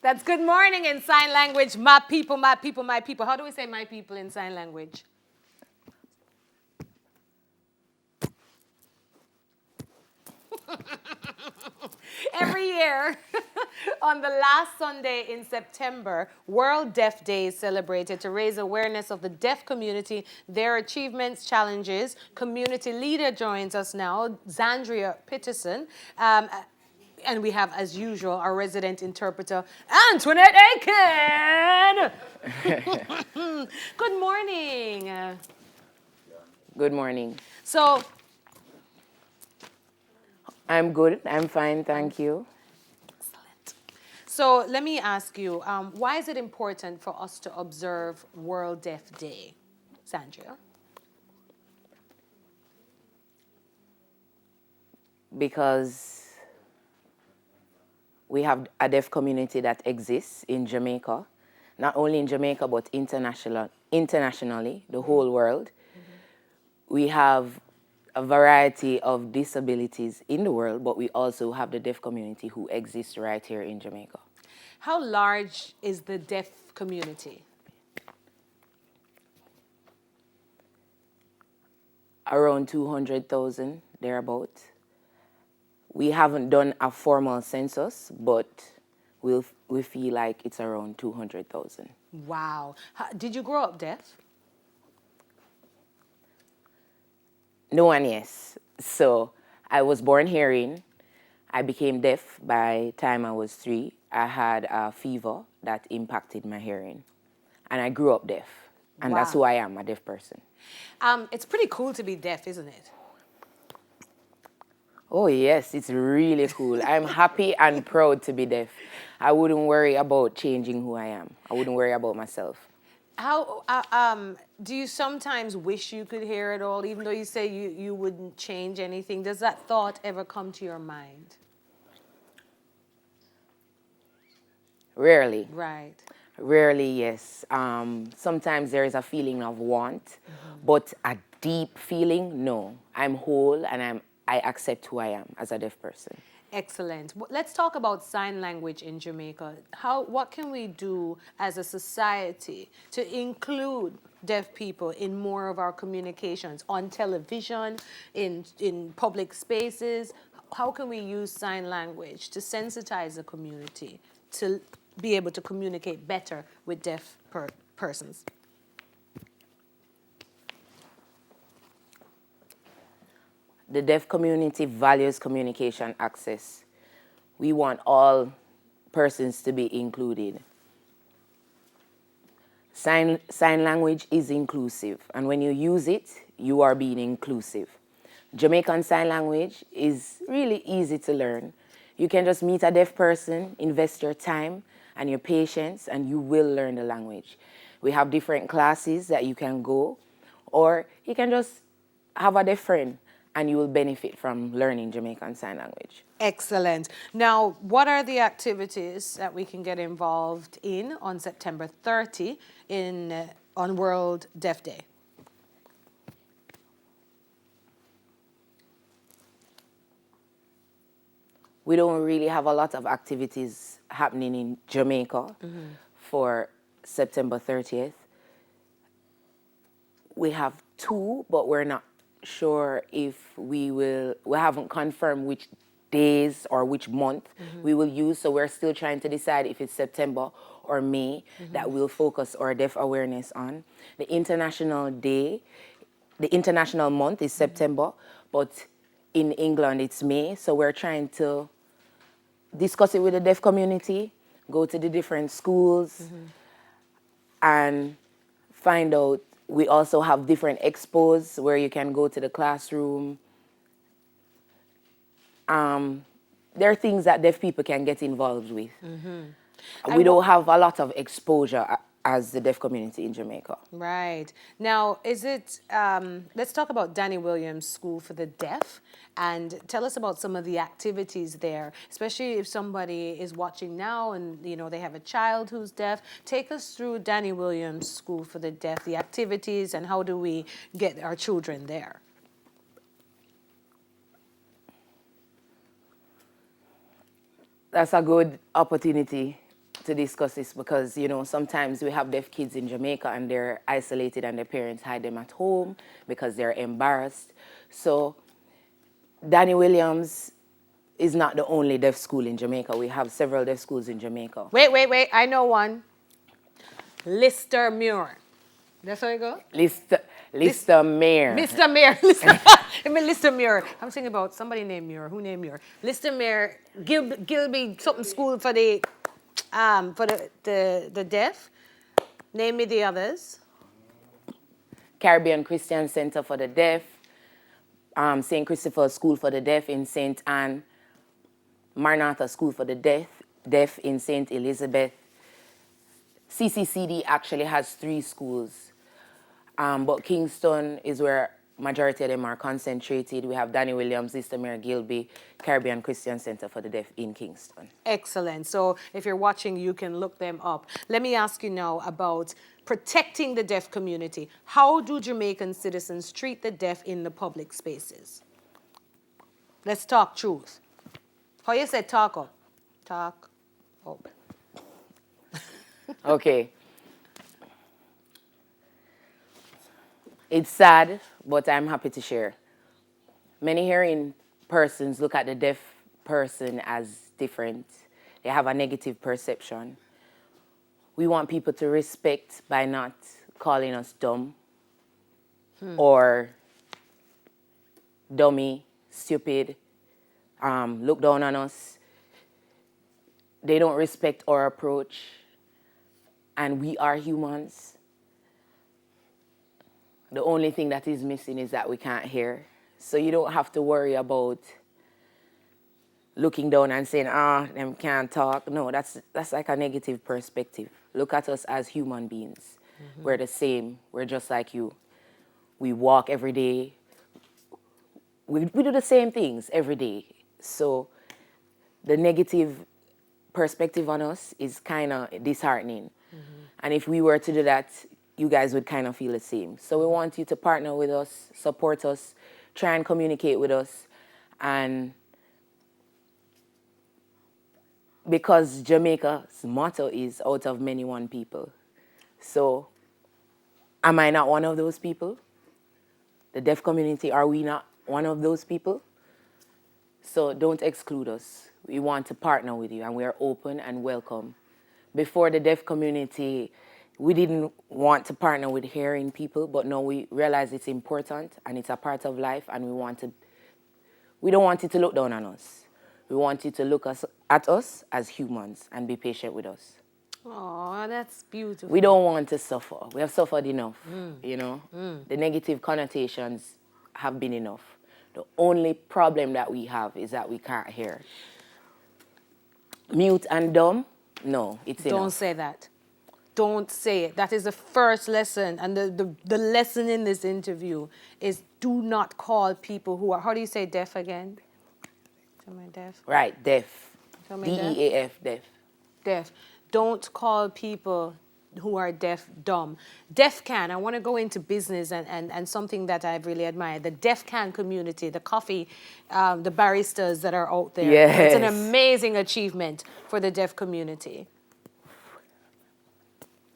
That's good morning in sign language. My people, my people, my people. How do we say my people in sign language? Every year, on the last Sunday in September, World Deaf Day is celebrated to raise awareness of the deaf community, their achievements, challenges. Community leader joins us now, Zandria Peterson. And we have, as usual, our resident interpreter, Antoinette Aiken. Good morning. Good morning. So, I'm good. I'm fine. Thank you. excellent. So let me ask you, why is it important for us to observe World Deaf Day, Sandra? Because we have a deaf community that exists in Jamaica, not only in Jamaica, but internationally, the whole world. We have a variety of disabilities in the world, but we also have the deaf community who exists right here in Jamaica. How large is the deaf community? Around 200,000, thereabout. We haven't done a formal census, but we feel like it's around 200,000. Wow. Did you grow up deaf? No and yes. So I was born hearing. I became deaf by the time I was 3. I had a fever that impacted my hearing. And I grew up deaf. And that's who I am, a deaf person. It's pretty cool to be deaf, isn't it? Oh, yes, it's really cool. I'm happy and proud to be deaf. I wouldn't worry about changing who I am. I wouldn't worry about myself. How do you sometimes wish you could hear it all, even though you say you wouldn't change anything? Does that thought ever come to your mind? Rarely. Right. Rarely, yes. Sometimes there is a feeling of want, but a deep feeling, no. I'm whole and I accept who I am as a deaf person. Excellent. Let's talk about sign language in Jamaica. What can we do as a society to include deaf people in more of our communications on television, in public spaces? How can we use sign language to sensitize the community to be able to communicate better with deaf persons? The deaf community values communication access. We want all persons to be included. Sign language is inclusive, and when you use it, you are being inclusive. Jamaican Sign Language is really easy to learn. You can just meet a deaf person, invest your time and your patience, and you will learn the language. We have different classes that you can go, or you can just have a deaf friend and you will benefit from learning Jamaican Sign Language. Excellent. Now, what are the activities that we can get involved in on September 30 on World Deaf Day? We don't really have a lot of activities happening in Jamaica for September 30th. We have 2, but we're not sure if we haven't confirmed which days or which month we will use, so we're still trying to decide if it's September or May that we'll focus our deaf awareness on. The international month is September, but in England it's May, so we're trying to discuss it with the deaf community, go to the different schools and find out. We also have different expos where you can go to the classroom. There are things that deaf people can get involved with. We don't have a lot of exposure as the deaf community in Jamaica. Right. Now, let's talk about Danny Williams School for the Deaf and tell us about some of the activities there, especially if somebody is watching now and, they have a child who's deaf. Take us through Danny Williams School for the Deaf, the activities, and how do we get our children there? That's a good opportunity to discuss this because, you know, sometimes we have deaf kids in Jamaica and they're isolated and their parents hide them at home because they're embarrassed. So Danny Williams is not the only deaf school in Jamaica. We have several deaf schools in Jamaica. Wait. I know one. Lister Muir. That's how you go? Lister Mayor. Mr. Mayor. I mean, Lister Muir. I'm thinking about somebody named Muir. Who named Muir? Lister Mayor. Gilby something school for the deaf. Name me the others. Caribbean Christian Center for the Deaf. St. Christopher School for the Deaf in St. Anne. Maranatha School for the Deaf in St. Elizabeth. CCCD actually has 3 schools, but Kingston is where majority of them are concentrated. We have Danny Williams, Lister Mayor Gilby, Caribbean Christian Center for the Deaf in Kingston. Excellent. So if you're watching, you can look them up. Let me ask you now about protecting the deaf community. How do Jamaican citizens treat the deaf in the public spaces? Let's talk truth. How you say talk up? Talk up. Okay. It's sad, but I'm happy to share. Many hearing persons look at the deaf person as different. They have a negative perception. We want people to respect by not calling us dumb or dummy, stupid, look down on us. They don't respect our approach. And we are humans. The only thing that is missing is that we can't hear. So you don't have to worry about looking down and saying, them can't talk. No, that's like a negative perspective. Look at us as human beings. Mm-hmm. We're the same. We're just like you. We walk every day. We do the same things every day. So the negative perspective on us is kind of disheartening. Mm-hmm. And if we were to do that, you guys would kind of feel the same. So we want you to partner with us, support us, try and communicate with us. And because Jamaica's motto is out of many one people. So am I not one of those people? The deaf community, are we not one of those people? So don't exclude us. We want to partner with you and we are open and welcome. Before the deaf community, we didn't want to partner with hearing people, but now we realize it's important and it's a part of life and we don't want it to look down on us. We want you to look at us as humans and be patient with us. Oh, that's beautiful. We don't want to suffer. We have suffered enough, you know. The negative connotations have been enough. The only problem that we have is that we can't hear. Mute and dumb, no, it's enough. Don't say that. Don't say it. That is the first lesson. And the lesson in this interview is do not call people who are, how do you say deaf again? Am I deaf? Right, deaf. D-E-A-F, deaf. Deaf. Don't call people who are deaf dumb. Deaf can, I want to go into business and something that I've really admired. The deaf can community, the coffee, the baristas that are out there. Yes. It's an amazing achievement for the deaf community.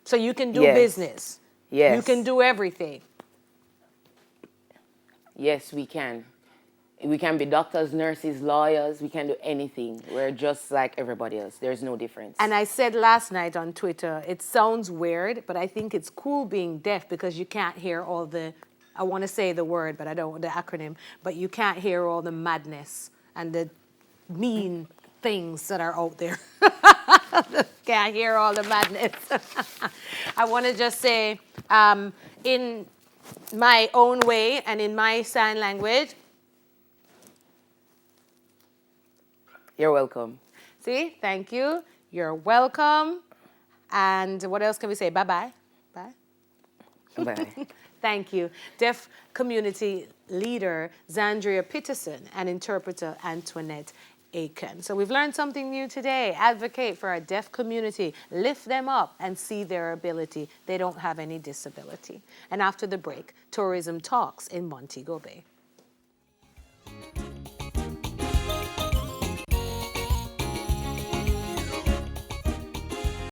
So you can do business. Yes. You can do everything. Yes, we can. We can be doctors, nurses, lawyers. We can do anything. We're just like everybody else. There's no difference. And I said last night on Twitter, it sounds weird, but I think it's cool being deaf because you can't hear all the, I want to say the word, but I don't want the acronym, but you can't hear all the madness and the mean things that are out there. Can't hear all the madness. I want to just say, in my own way and in my sign language, you're welcome. See, thank you. You're welcome. And what else can we say? Bye-bye. Bye. Bye. Thank you. Deaf community leader, Zandria Peterson, and interpreter, Antoinette Aiken. So we've learned something new today. Advocate for our deaf community. Lift them up and see their ability. They don't have any disability. And after the break, tourism talks in Montego Bay.